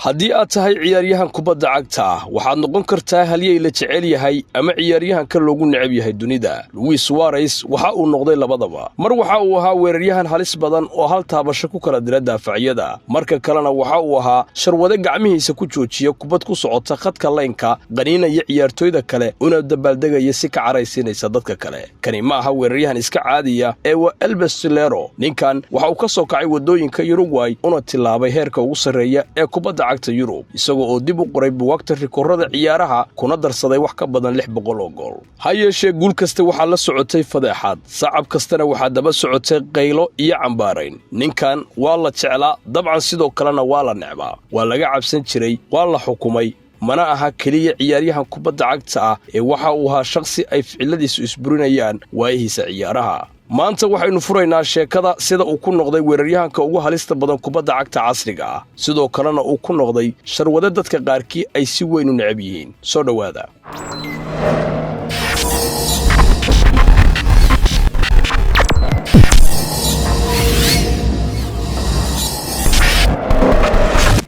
haddii aad tahay ciyaaryahan kubadda cagta ah waxaad noqon kartaa halyey la jecel yahay ama ciyaaryahanka loogu necab yahay dunida. Luis Suarez waxa uu noqday labadaba. Mar waxa uu ahaa weeraryahan halis badan oo hal taabasho ku kala dira daafacyada, marka kalena waxa uu ahaa sharwade gacmihiisa ku joojiya kubad ku socota khadka laynka, qaniinaya ciyaartooyda kale una dabaaldegaya si ka caraysiinaysa dadka kale. Kani ma aha weeraryahan iska caadiya ee waa Albestolero. Ninkan waxa uu ka soo kacay wadooyinka Uruguay una tilaabay heerka ugu sarreeya ee kubadda cagta Yurub, isagoo oo dib u qoray buugagta rikoorada ciyaaraha kuna darsaday wax ka badan 600 oo gool. Ha yeeshee guul kasta waxaa la socotay fadeexad, sacab kastana waxaa daba socotay qaylo iyo cambaarayn. Ninkan waa la jeclaa, dabcan sidoo kalena waa la necbaa. Waa laga cabsan jiray, waa la xukumay. Mana aha keliya ciyaaryahan kubadda cagta ah ee waxa uu ahaa shakhsi ay ficiladiisu isburinayaan waayihiisa ciyaaraha. maanta waxaynu furaynaa sheekada sida uu ku noqday weeraryahanka ugu halista badan kubadda cagta casriga ah, sidoo kalena uu ku noqday sharwade dadka qaarkii ay si weyn u necab yihiin. soo dhawaada.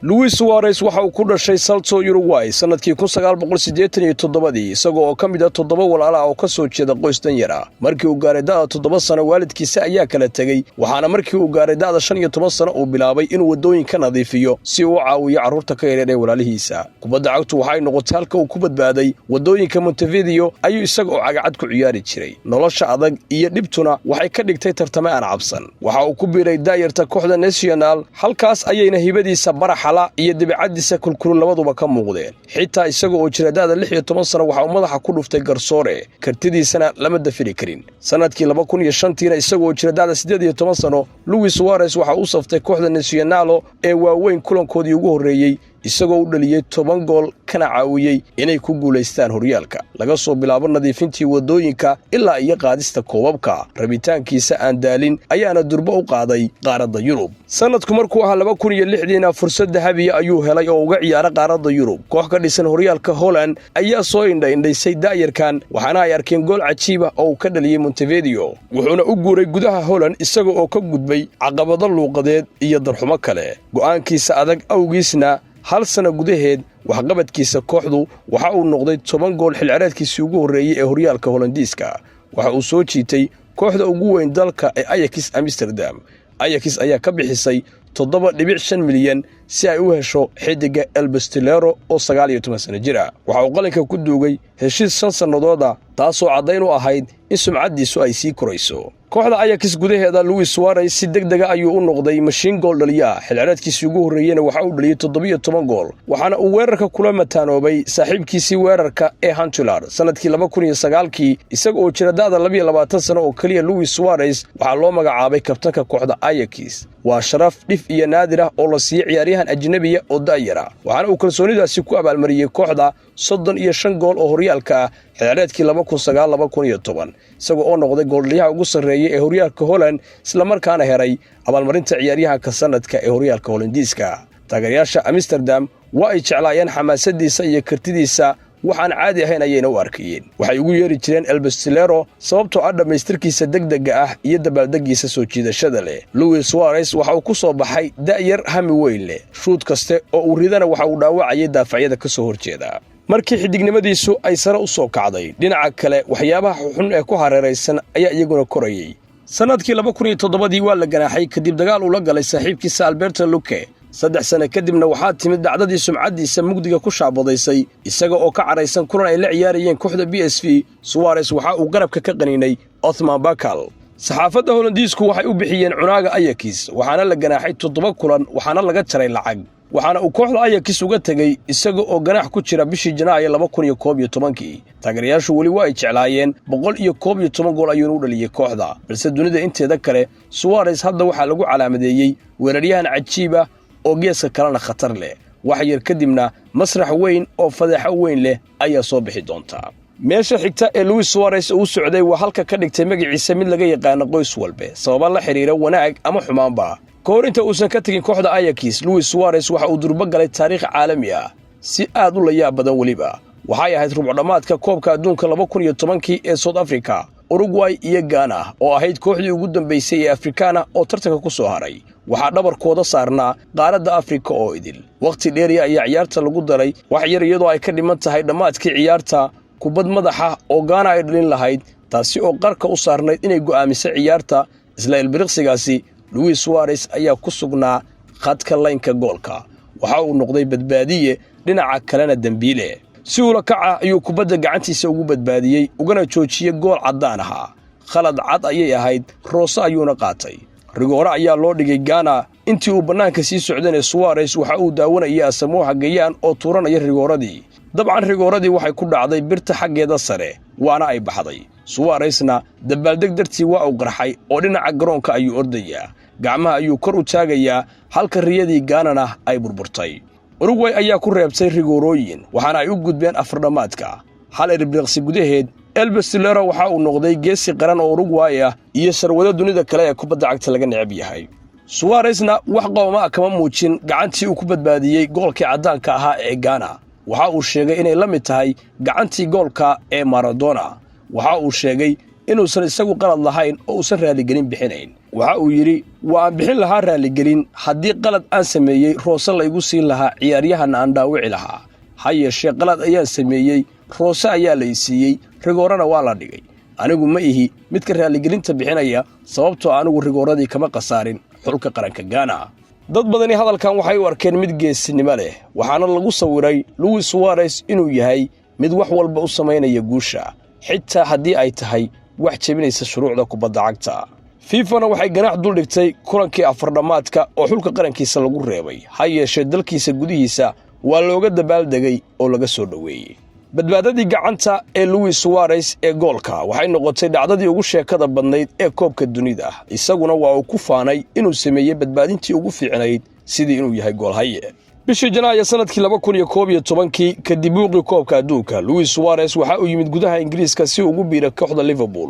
Luis Suarez waxa uu ku dhashay Salto, Uruguay sanadkii 1987 isagoo oo ka mid ah 7 walaal ah oo ka soo jeeda qoys danyar ah. Markii uu gaaray da'da 7 sano waalidkiisa ayaa kala tagay, waxaana markii uu gaaray da'da 15 sano uu bilaabay inuu wadooyinka nadiifiyo si uu u caawiyo carruurta ka yaryar ee walaalihiisa. Kubadda cagtu waxay noqotay halka uu ku badbaaday. Wadooyinka Montevideo ayuu isagoo cagacad ku ciyaari jiray. Nolosha adag iyo dhibtuna waxay ka dhigtay tartamo aan cabsan. Waxa uu ku biiray daayarta kooxda Nacional, halkaas ayayna hibadiisa baraxa iyo dibacadiisa kulkulun labaduba ka muuqdeen. xitaa isagoo oo jira da'da 16 sano waxa uu madaxa ku dhuftay garsoore, kartidiisana lama dafiri karin. sanadkii 2005 isagoo jira da'da 18 sano, Luis Suarez waxa uu saftay kooxda Nacional ee waaweyn kulankoodii ugu horeeyay, isagoo u dhaliyay 10 gool kana caawiyay inay ku guuleystaan horyaalka. laga soo bilaabo nadiifintii wadooyinka ilaa iyo qaadista koobabka, rabitaankiisa aan daalin ayaana durbo u qaaday qaaradda Yurub. sanadku markuu ahaa 2006 fursad dahabi ayuu helay oo uga ciyaara qaaradda Yurub. koox ka dhisan horyaalka Holland ayaa soo indhaysay daayarkan, waxaana ay arkeen gool cajiib ah oo uu ka dhaliyay Montevideo. wuxuuna u guuray gudaha Holland isagoo oo ka gudbay caqabado luuqadeed iyo darxumo kale. go'aankiisa adag awgiisna hal sano gudaheed waxqabadkiisa kooxdu waxa uu noqday 10 gool xilciyaareedkiisii ugu horeeyay ee horyaalka Hollandiiska. waxa uu soo jiitay kooxda ugu weyn dalka ee Ajax Amsterdam. Ajax ayaa ka bixisay 7.5 milyan si ay u hesho xidiga Albestolero oo 19 sano jir ah. waxa uu qalinka ku duugay heshiis 5 sanadooda, taasoo caddayn u ahayd in sumcadiisu ay sii korayso. kooxda Ajax gudaheeda Luis Suarez si degdeg ah ayuu u noqday mashiin gool dhaliya. xilciyaareedkiisii ugu horeeyayna waxa uu dhaliyay 17 gool, waxaana uu weerarka kula mataanoobay saaxiibkiisii weerarka ee Huntelaar. sanadkii 2009 isagoo oo jira da'da 22 sano oo kaliya, Luis Suarez waxa loo magacaabay kabtanka kooxda Ajax. waa sharaf dhif iyo naadir ah oo la siiyay ciyaaryahan ajnabi ah oo daayar ah, waxaana uu kalsoonidaasi ku abaalmariyay kooxda 35 gool oo horyaalka ah xilciyaareedkii 2009-2010, isagoo oo noqday gooldhaliyaha ugu sarreeyay ee horyaalka Holland, isla markaana heray abaalmarinta ciyaaryahanka sanadka ee horyaalka Hollandiiska. taageerayaasha Amsterdam waa ay jeclaayeen xamaasadiisa iyo kartidiisa, waxaan caadi ahayn ayayna u arkayeen. waxay ugu yeeri jireen Albestolero sababtoo ah dhamaystirkiisa degdega ah iyo dabaaldegiisa soo jiidashada leh. Luis Suarez waxa uu ku soo baxay da'yar hami weyn leh. shuud kaste oo uu ridana waxa uu dhaawacayay daafacyada ka soo horjeeda. markii xidignimadiisu ay sare u soo kacday, dhinaca kale waxyaabaha xun ee ku hareeraysan ayaa iyaguna korayay. sanadkii 2007 waa la ganaaxay kadib dagaal uu la galay saaxiibkiisa Alberto Luque. 3 sano kadibna waxaa timid dhacdadii sumcadiisa mugdiga ku shaabadaysay, isaga oo ka caraysan kulan ay la ciyaarayeen kooxda PSV. Suarez waxa uu garabka ka qaniinay Othman Bakal. saxaafadda Hollandiisku waxay u bixiyeen cunaaga Ajax, waxaana la ganaaxay 7 kulan, waxaana laga jaray lacag. waxaana uu kooxda Ajax uga tagay isaga oo ganaax ku jira bishii Janaayo 2011. taageerayaashu wali waa ay jeclaayeen 111 gool ayuu u dhaliyay kooxda, balse dunida inteeda kale Suarez hadda waxaa lagu calaamadeeyay weeraryahan cajiib ah oo geeska kalena khatar leh. wax yar kadibna masrax weyn oo fadeexo weyn leh ayaa soo bixi doonta. meesha xigta ee Luis Suarez uu socday waa halka ka dhigtay magaciisa mid laga yaqaan qoys walba, sabab la xiriira wanaag ama xumaanba. kahor inta uusan ka tagin kooxda Ajax, Luis Suarez waxa uu durba galay taariikh caalami ah si aad u la yaab badan waliba. waxay ahayd rubc dhamaadka koobka adduunka 2010 ee South Africa, Uruguay iyo Ghana oo ahayd kooxdii ugu dambeysay ee Afrikaana oo tartanka ku soo haray. waxaa dhabarkooda saarnaa qaaradda Afrika oo idil. Waqti dheer ayaa ciyaarta lagu daray wax yar iyadoo ay ka dhiman tahay dhammaadkii ciyaarta kubad madaxa oo Ghana ay dhalin lahayd taasi oo qarka u saarnayd inay go'aamiso ciyaarta. Isla ilbiriqsigaasi Luis Suarez ayaa ku sugnaa khadka laynka goolka. Waxa uu noqday badbaadiye dhinaca kalena dambiile. Si ula kaca ayuu kubadda gacantiisa ugu badbaadiyey ugana joojiyay gool cadaan ah. Khalad cad ayay ahayd, Roose ayuuna qaatay. Rigoore ayaa loo dhigay Ghana intii uu banaanka sii socday. Suarez waxa uu daawanayay Samoa Gayaan oo tuuranaya rigooradii. Dabcan rigooradii waxay ku dhacday birta xaggeeda sare waana ay baxday. Suarezna dabaaldeg dartii waa uu qarxay oo dhinaca garoonka ayuu ordayaa. Gacmaha ayuu kor u taagayaa halka riyadii Ghana ay burburtay. Uruguay ayaa ku reebtay rigoorooyin waxaana ay u gudbeen afardhamaadka. Hal ilbiriqsi gudaheed Elbestillero waxa uu noqday geesi qaran oo Uruguay ah iyo sarwada dunida kale ee kubadda cagta laga neceb yahay. Suarezna wax qooma kama muujin gacantii uu ku badbaadiyay goolkii cadaanka ahaa ee Ghana. Waxa uu sheegay inay la mid tahay gacantii goolka ee Maradona. Waxa uu sheegay inuusan isagu qalad lahayn oo uusan raaligelin bixinayn. Waxa uu yiri waan bixin lahaa raaligelin haddii qalad aan sameeyay Roose la igu siin lahaa ciyaaryahan aan dhaawici lahaa. Ha yeeshee qalad ayaan sameeyay, Roose ayaa la siiyay, rigoorana waa la dhigay. Anigu ma ihi midka raaligelinta bixinaya sababtoo anigu rigooradii kama qasaarin xulka qaranka Ghana. Dad badani hadalkan waxay u arkeen mid geesinimo leh waxaana lagu sawiray Luis Suarez inuu yahay mid wax walba u sameynaya guusha xitaa haddii ay tahay wax jebinaysa shuruucda kubadda cagta. FIFA waxay ganax dul dhigtay kulankii afardhamaadka oo xulka qarankiisa lagu reebay. Ha yeeshee dalkiisa gudihiisa waa looga dabaaldegay oo laga soo dhaweeyay. Badbaadadii gacanta ee Luis Suarez ee goolka waxay noqotay dhacdadii ugu sheekada badnayd ee koobka dunida. Isaguna waa uu ku faanay inuu sameeyay badbaadintii ugu fiicnayd sidii inuu yahay goolhaye. Bishii Janaayo sanadkii 2011 kadib buuqii koobka adduunka, Luis Suarez waxa uu yimid gudaha Ingiriiska si uu ugu biiro kooxda Liverpool.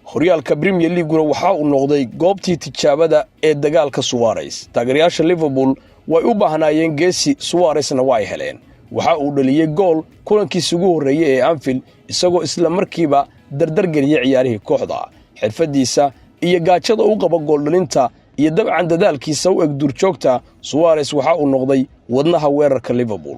Horyaalka Premier League waxa uu noqday goobtii tijaabada ee dagaalka Suarez. Taageerayaasha Liverpool way u baahnaayeen geesi, Suarezna waa ay heleen. Waxa uu dhaliyay gool kulankiisa ugu horeeyay ee Anfield isagoo isla markiiba dardar geliyay ciyaarihii kooxda. Xirfadiisa iyo gaajada uu qabo gool dhalinta iyo dabcan dadaalkiisa u eg durjoogta, Suarez waxa uu noqday wadnaha weerarka Liverpool.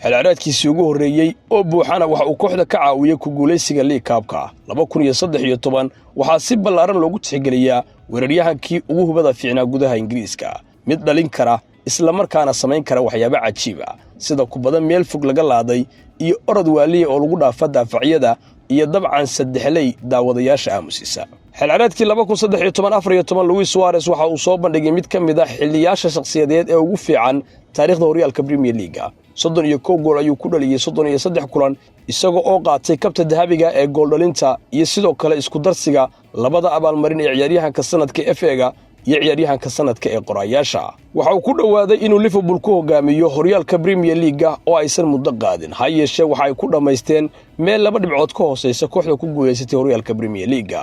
xilciyaareedkiisii ugu horeeyay oo buuxana waxa uu kooxda ka caawiyay ku guuleysiga League Cup-ka 2013 waxaa si ballaaran loogu tixgeliyaa weeraryahankii ugu hubada fiicnaa gudaha Ingiriiska, mid dhalin kara isla markaana samayn kara waxyaabo cajiib ah sida kubadda meel fog laga laaday iyo orod waaliye oo lagu dhaafa daafacyada iyo dabcan saddexley daawadayaasha aamusisa. xilciyaareedkii 2013-14 Luis Suarez waxa uu soo bandhigay mid ka mid ah xilliyaasha shakhsiyadeed ee ugu fiican taariikhda horyaalka Premier League. 31 gool ayuu ku dhaliyay 33 kulan isagoo oo qaatay kabta dahabiga ee gool dhalinta iyo sidoo kale isku darsiga labada abaalmarin ee ciyaaryahanka sanadka FA-ga iyo ciyaaryahanka sanadka ee qorayaasha. Waxa uu ku dhawaaday inuu Liverpool ku hogaamiyo horyaalka Premier League oo aysan muddo qaadin. Ha yeeshee waxa ay ku dhameysteen meel 2 dhibcood ka hooseysa kooxda ku guuleysatay horyaalka Premier League.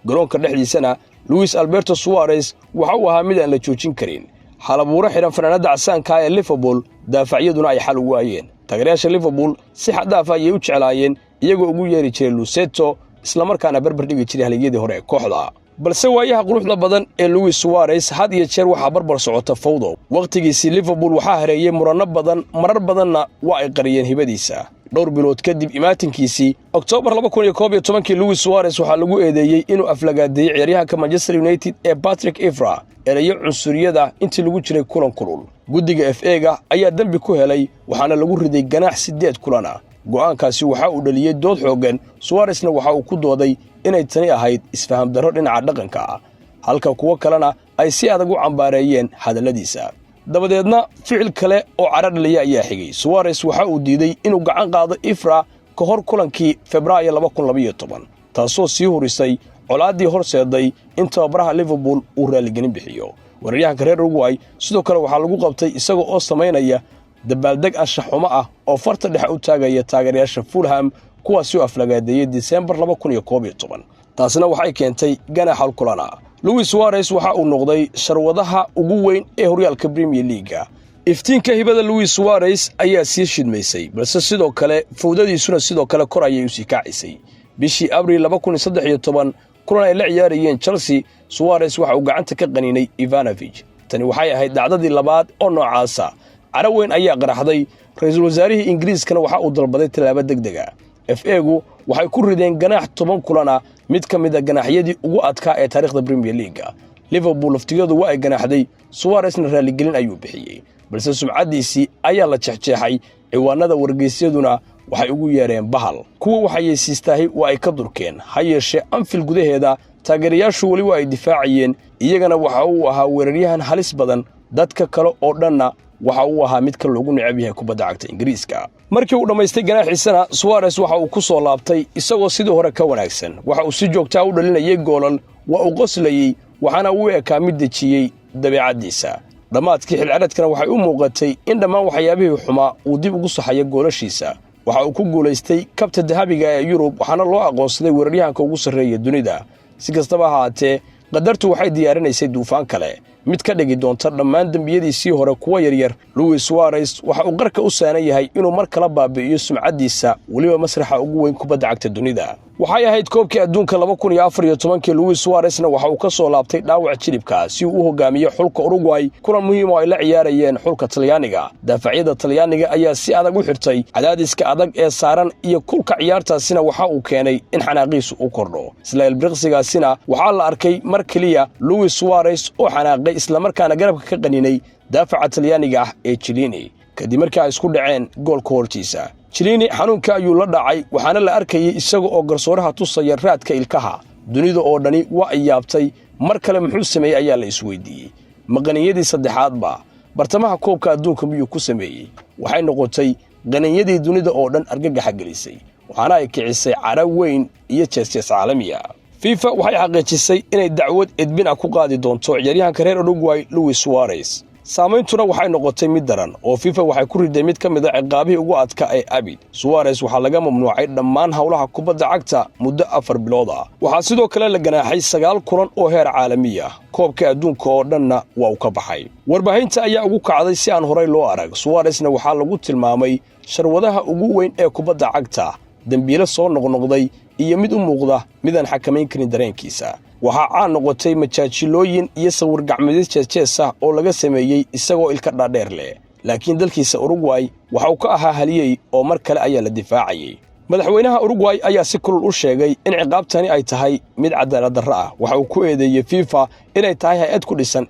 garoonka dhexdiisana Luis Alberto Suarez waxa uu ahaa mid aan la joojin karin. xalabuuro xiran fanaanada casaanka ee Liverpool daafacyaduna ay xal u waayeen. taageerayaasha Liverpool si xad dhaaf ah ayay u jeclaayeen iyagoo ugu yeeri jiray Lusetto isla markaana barbar dhigi jiray haliyadii hore ee kooxda. balse waayaha quruxda badan ee Luis Suarez had iyo jeer waxa barbar socota fawdo. waqtigiisii Liverpool waxa hareeyay murano badan, marar badanna waa ay qariyeen hibadiisa. dhowr bilood kadib imaatinkiisii October 2011 Luis Suarez waxa lagu eedeeyay inuu aflagaadeeyay ciyaaryahanka Manchester United ee Patrick Evra erayo cunsuriyada intii lagu jiray kulan kulul. guddiga FA-ga ayaa dambi ku helay waxaana lagu riday ganaax 8 kulan ah. go'aankaasi waxa uu dhaliyay dood xoogan. Suarezna waxa uu ku dooday inay tani ahayd isfaham darro dhinaca dhaqanka ah, halka kuwa kalena ay si adag u cambaareeyeen hadalladiisa. dabadeedna ficil kale oo carar dhaliya ayaa xigay. Suarez waxa uu diiday inuu gacan qaado Evra ka hor kulankii Febraayo 2012 taasoo sii hurisay colaadii horseeday in tababaraha Liverpool uu raaligelin bixiyo. weeraryahanka reer Uruguay sidoo kale waxa lagu qabtay isagoo oo sameynaya dabaaldeg anshax xumo ah oo farta dhex u taagaya taageerayaasha Fulham kuwaasi oo aflagaadeeyay December 2011. taasina waxay keentay ganaax hal kulan ah. Luis Suarez waxa uu noqday sharwadaha ugu weyn ee horyaalka Premier League. iftiinka hibada Luis Suarez ayaa sii shidmaysay, balse sidoo kale fawdadiisuna sidoo kale kor ayay u sii kacisay. bishii Abriil 2013 kulan ay la ciyaarayeen Chelsea, Suarez waxa uu gacanta ka qaninay Ivanovic. tani waxay ahayd dhacdadii labaad oo noocaasa. Cara weyn ayaa qaraxday. Ra'iisul wasaarihii Ingiriiskana waxa uu dalbaday tallaabo degdeg ah. FA-gu waxay ku rideen ganaax 10 kulan ah, mid ka mid ah ganaaxyadii ugu adkaa ee taariikhda Premier League. Liverpool laftigeedu waa ay ganaaxday, Suarez-na raaligelin ayuu bixiyey, balse sumcadiisii ayaa la jeexjeexay. Ciwaanada wargeysyaduna waxay ugu yeereen bahal. Kuwa waxaysiistaahay waa ay ka durkeen. Ha yeeshee Anfield gudaheeda taageerayaashu wali waa ay difaacayeen, iyagana waxa uu ahaa weeraryahan halis badan. Dadka kale oo dhanna waxa uu ahaa mid ka loogu necab yahay kubadda cagta Ingiriiska. Markii uu dhamaystay ganaaxiisana, Suarez waxa uu ku soo laabtay isagoo sidii hore ka wanaagsan. Waxa uu si joogto ah u dhalinayay goolal, waa uu qoslayay, waxaana uu ekaa mid dejiyey dabeecadiisa. Dhamaadkii xilciyaareedkana waxay u muuqatay in dhammaan waxyaabihii xumaa uu dib ugu saxayo goolashiisa. Waxa uu ku guulaystay kabta dahabiga ee Yurub, waxaana loo aqoonsaday weeraryahanka ugu sarreeya dunida. Si kastaba ha ahaatee, qadartu waxay diyaarinaysay duufaan kale, mid ka dhigi doonta dhammaan dembiyadiisii hore kuwa yaryar. Luis Suarez waxa uu qarka u saaran yahay inuu mar kala baabi'iyo sumcadiisa, weliba masraxa ugu weyn kubadda cagta dunida. Waxay ahayd koobkii adduunka 2014 Luis Suarez-na waxa uu ka soo laabtay dhaawac jilibka si uu u hogaamiyo xulka Uruguay, kulan muhiim oo ay la ciyaarayeen xulka Talyaaniga. Daafacyada Talyaaniga ayaa si adag u xirtay cadaadiska adag ee saaran iyo kulka ciyaartaasina waxa uu keenay in xanaaqiisu uu kordho. Isla ilbriqsigaasina waxaa la arkay mar kaliya Luis Suarez oo xanaaqay isla markaana garabka ka qaninay daafaca Talyaaniga ah ee Chiellini kadib markii ay isku dhaceen goolka hortiisa. Chiellini xanuunka ayuu la dhacay, waxaana la arkayay isaga oo garsooraha tusaya raadka ilkaha. Dunida oo dhani waa ay yaabtay. Mar kale muxuu sameeyay ayaa la isweydiiyey. Maqaniyadii saddexaadba bartamaha koobka adduunka miyuu ku sameeyey? Waxay noqotay qaniyadii dunida oo dhan argagax gelisay, waxaana ay kicisay cara weyn iyo jees caalami ah. FIFA waxay xaqiijisay inay dacwad edbin ah ku qaadi doonto ciyaaryahanka reer Uruguay Luis Suarez. Saameyntuna waxay noqotay mid daran oo FIFA waxay ku riday mid ka mid ah ciqaabihii ugu adkaa ee abid. Suarez waxaa laga mamnuucay dhammaan hawlaha kubadda cagta muddo 4 bilood ah. Waxaa sidoo kale la ganaaxay 9 kulan oo heer caalami ah. Koobka adduunka oo dhanna waa uu ka baxay. Warbaahinta ayaa ugu kacday si aan horey loo arag. Suarez-na waxaa lagu tilmaamay sharwadaha ugu weyn ee kubadda cagta, dambiile soo noqnoqday iyo mid u muuqda midaan xakamayn karin dareenkiisa. Waxaa caan noqotay majaajilooyin iyo sawir gacmeedyo jees ah oo laga sameeyey isagoo ilka dhaadheer leh. Laakiin dalkiisa Uruguay waxa uu ka ahaa haliyey oo mar kale ayaa la difaacayay. Madaxweynaha Uruguay ayaa si kulul u sheegay in ciqaabtani ay tahay mid cadaalad darro ah. Waxa uu ku eedeeyay FIFA inay tahay hay'ad ku dhisan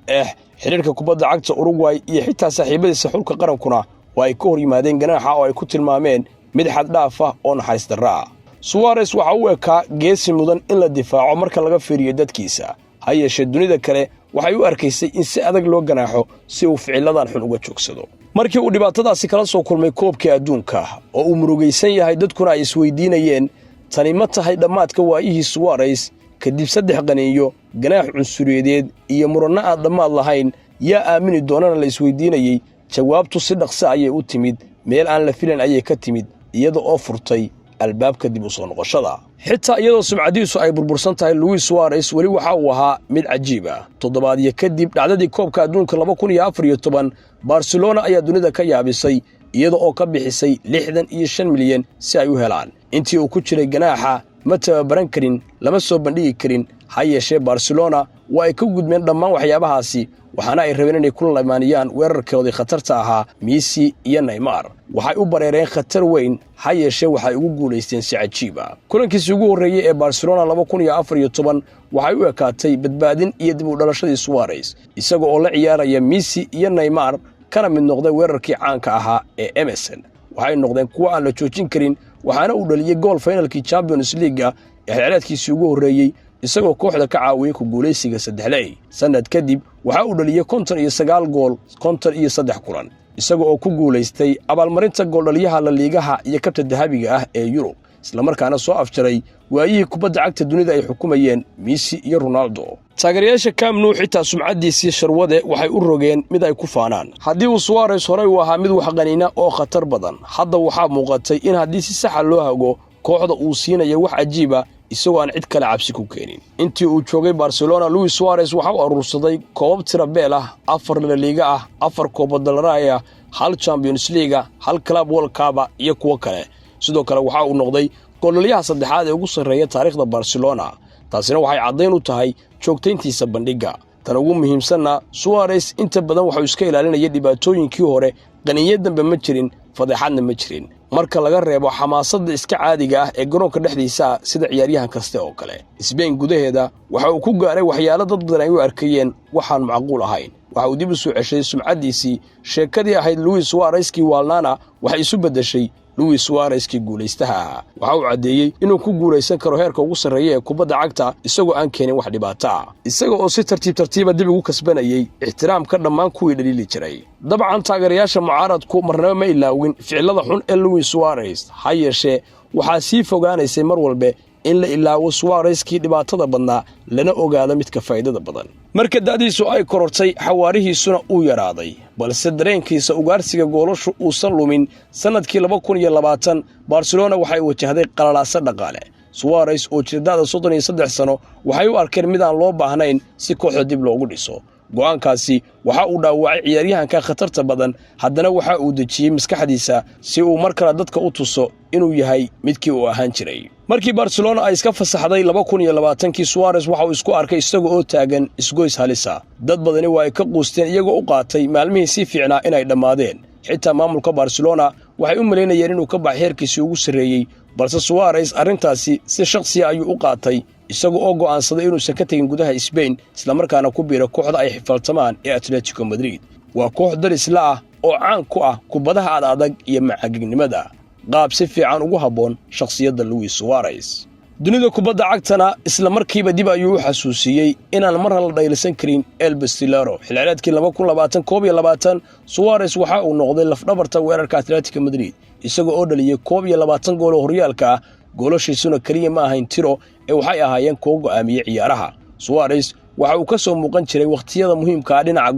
xiriirka kubadda cagta Uruguay iyo xitaa saaxiibadiisa xulka qarankuna oo ay ka hor yimaadeen ganaaxa oo ay ku tilmaameen mid xad dhaaf ah oo naxariis darro ah. Suarez waxa uu ekaa geesi mudan in la difaaco marka laga fiiriyo dadkiisa. Ha yeeshee dunida kale waxay u arkaysay in si adag loo ganaaxo si uu ficiladan xun uga joogsado. Markii uu dhibaatadaasi kala soo kulmay koobkii adduunka oo uu murugaysan yahay, dadkuna ay isweydiinayeen tani ma tahay dhammaadka waayihii Suarez kadib 3 qaniyo, ganaax cunsuriyeed iyo muranno aan dhammaad lahayn, yaa aamini doonana la isweydiinayay. Jawaabtu si dhaqso ayay u timid, meel aan la filan ayay ka timid, iyada oo furtay albaabka dib u soo noqoshada. Xitaa iyadoo sumcadiisu ay burbursan tahay, Luis Suarez weli waxa uu ahaa mid cajiib ah. Toddobaadyo kadib dhacdadii koobka adduunka 2014, Barcelona ayaa dunida ka yaabisay iyada oo ka bixisay 65 milyan si ay u helaan. Intii uu ku jiray ganaaxa ma tababaran karin, lama soo bandhigi karin. Ha yeeshee Barcelona waa ay ka gudmeen dhammaan waxyaabahaasi, waxaana ay rabeen inay ku lamaaniyaan weerarkoodii khatarta ahaa Messi iyo Neymar. Waxay u bareereen khatar weyn, ha yeeshee waxay ugu guulaysteen si cajiib ah. Kulankiisii ugu horreeyay ee Barcelona 2014 waxay u ekaatay badbaadin iyo dib u dhalashadii Suarez, isaga oo la ciyaaraya Messi iyo Neymar, kana mid noqday weerarkii caanka ahaa ee Emerson. Waxay noqdeen kuwa aan la joojin karin, waxaana uu dhaliyay gool finalkii Champions League ee xilciyaareedkiisii ugu horreeyay, isagoo kooxda ka caawiyay ku guulaysiga 3 sanad kadib. Waxa uu dhaliyay 59 gool 53 kulan, isagoo oo ku guulaystay abaalmarinta gooldhaliyaha La Ligaha iyo kabta dahabiga ah ee Yurub, isla markaana soo afjaray waayihii kubadda cagta dunida ay xukumayeen Messi iyo Ronaldo. Taageerayaasha Camp Nou xitaa sumcadiisii sharwade waxay u rogeen mid ay ku faanaan. Haddii uu Suarez horey u ahaa mid wax qaniina oo khatar badan, hadda waxaa muuqatay in haddii si sax ah loo hago kooxda uu siinayo wax cajiib ah isagoo aan cid kale cabsi ku keenin. Intii uu joogay Barcelona, Luis Suarez waxa uu urursaday koobab tiro beel ah, 4 La Liga ah, 4 Copa del Rey ah, 1 Champions League, 1 Club World Cup iyo kuwo kale. Sidoo kale waxa uu noqday gooldhaliyaha saddexaad ee ugu sarreeya taariikhda Barcelona. Taasina waxay caddayn u tahay joogtayntiisa bandhiga. tan ugu muhiimsanna Suarez inta badan waxa uu iska ilaalinayay dhibaatooyinkii hore, qaniinyo dambe ma jirin, fadeexadna ma jirin marka laga reebo xamaasadda iska caadiga ah ee garoonka dhexdiisa sida ciyaaryahan kasta oo kale. Spain gudaheeda waxa uu ku gaaray waxyaalo dad badan ay u arkayeen waxaan macquul ahayn. waxa uu dib u soo ceshay sumcadiisii, sheekadii ahayd Luis Suarez-kii waalnaana waxay isu beddeshay Luis Suarez-kii guulaystaha ahaa. waxa uu caddeeyey inuu ku guulaysan karo heerka ugu sarreeya ee kubadda cagta isagoo aan keenin wax dhibaato ah, isaga oo si tartiib dib ugu kasbanayay ixtiraamka dhammaan kuwii dhaliili jiray. dabcan taageerayaasha mucaaradku marnaba ma ilaawin ficilada xun ee Luis Suarez, ha yeeshee waxaa sii fogaanaysay mar walba in la ilaawo Suarez-kii dhibaatada badnaa lana ogaado midka faa'iidada badan. marka da'diisu ay korortay, xawaarihiisuna uu yaraaday, balse dareenkiisa ugaarsiga goolashu uusan lumin. sanadkii 2020 Barcelona waxay wajahday qalalaasa dhaqaale. Suarez oo jirdada 33 sano waxay u arkeen mid aan loo baahnayn si kooxda dib loogu dhiso. go'aankaasi waxa uu dhaawacay ciyaaryahanka khatarta badan, haddana waxa uu dejiyey maskaxdiisa si uu mar kale dadka u tuso inuu yahay midkii uu ahaan jiray. markii Barcelona ay iska fasaxday 2020kii, Suarez waxa uu isku arkay isaga oo taagan isgoys halisa. dad badani waa ay ka quusteen iyagoo u qaatay maalmihii si fiicnaa inay dhammaadeen. xitaa maamulka Barcelona waxay u maleynayeen inuu ka baxay heerkiisii ugu sarreeyay, balse Suarez arrintaasi si shakhsi ah ayuu u qaatay, isaga oo go'aansaday inuusan ka tagin gudaha Spain isla markaana ku biiro kooxda ay xifaltamaan ee Atletico Madrid. waa koox darisla ah oo caan ku ah kubadaha adag iyo macagignimada, qaab si fiican ugu habboon shakhsiyadda Luis Suarez. dunida kubadda cagtana isla markiiba dib ayuu u xasuusiyey inaan marna la dhaylisan karin El Pistolero. xilciyaareedkii 2020-21 Suarez waxa uu noqday lafdhabarta weerarka Atletico Madrid, isaga oo dhaliyay 21 gool oo horyaalka ah. goolashiisuna kaliya ma ahayn tiro ee waxay ahaayeen kuwo go'aamiyey ciyaaraha. Suarez waxa uu ka soo muuqan jiray waqtiyada muhiimka ah dhinaca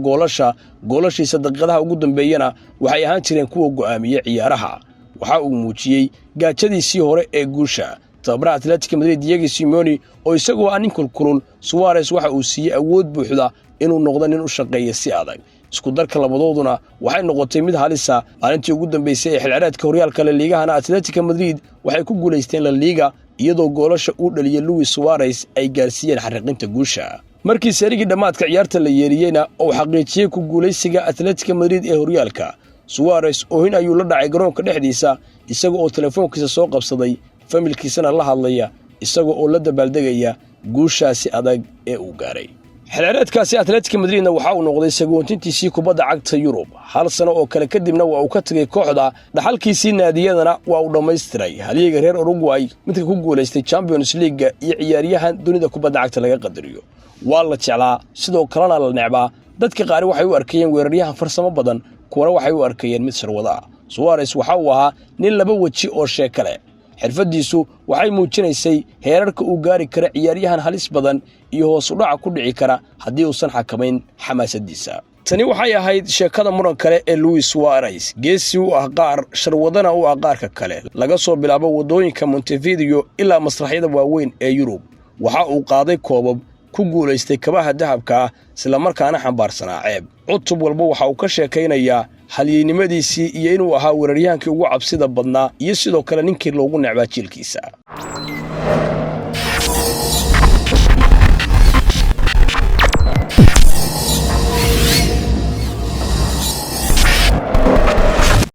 goolashiisa daqiiqadaha ugu dambeeyana waxay ahaan jireen kuwa go'aamiyey ciyaaraha. waxa uu muujiyey gaajadiisii hore ee guusha. tababaraha Atletico Madrid Diego Simeone oo isagoo aan nin kulkulul, Suarez waxa uu siiyey awood buuxda inuu noqdo nin u shaqeeya si adag. isku darka labadooduna waxay noqotay mid halisa. maalintii ugu dambeysay ee xilciyaareedka horyaalka La Ligahana Atletico Madrid waxay ku guuleysteen La Liga iyadoo goolasha uu dhaliyay Luis Suarez ay gaarsiiyeen xariiqinta guusha. markii serigii dhamaadka ciyaarta la yeeriyeyna oo xaqiijiyay ku guuleysiga Atletico Madrid ee horyaalka, Suarez oohin ayuu la dhacay garoonka dhexdiisa isaga oo telefoonkiisa soo qabsaday, familkiisana la hadlaya isaga oo la dabaaldegaya guushaasi adag ee uu gaaray. xilciyaareedkaasi Atletico Madridna waxa uu noqday sagoontintiisii kubadda cagta Yurub. hal sano oo kale kadibna waa uu ka tagay kooxda, dhaxalkiisii naadiyadana waa uu dhammaystiray. halyeega reer Uruguay midka ku guuleystay Champions League iyo ciyaaryahan dunida kubadda cagta laga qadariyo. waa la jeclaa, sidoo kalena la necbaa. dadka qaar waxay u arkayeen weeraryahan farsamo badan, kuwana waxay u arkayeen mid sharwada. Suarez waxa uu ahaa nin laba waji oo sheeko leh. xirfadiisu waxay muujinaysay heerarka uu gaari kara ciyaaryahan halis badan iyo hoos u dhaca ku dhici kara haddii uusan xakamayn xamaasadiisa. tani waxay ahayd sheekada muran kale ee Luis Suarez, geesi u ah qaar, sharwadana u ah qaarka kale. laga soo bilaabo wadooyinka Montevideo ilaa masraxyada waaweyn ee Yurub, waxa uu qaaday koobab, ku guuleystay kabaha dahabka ah, isla markaana xambaarsanaa ceeb. cutub walba waxa uu ka sheekaynayaa halyeynimadiisii iyo inuu ahaa weeraryahankii ugu cabsida badnaa iyo sidoo kale ninkii loogu necbaa jiilkiisa.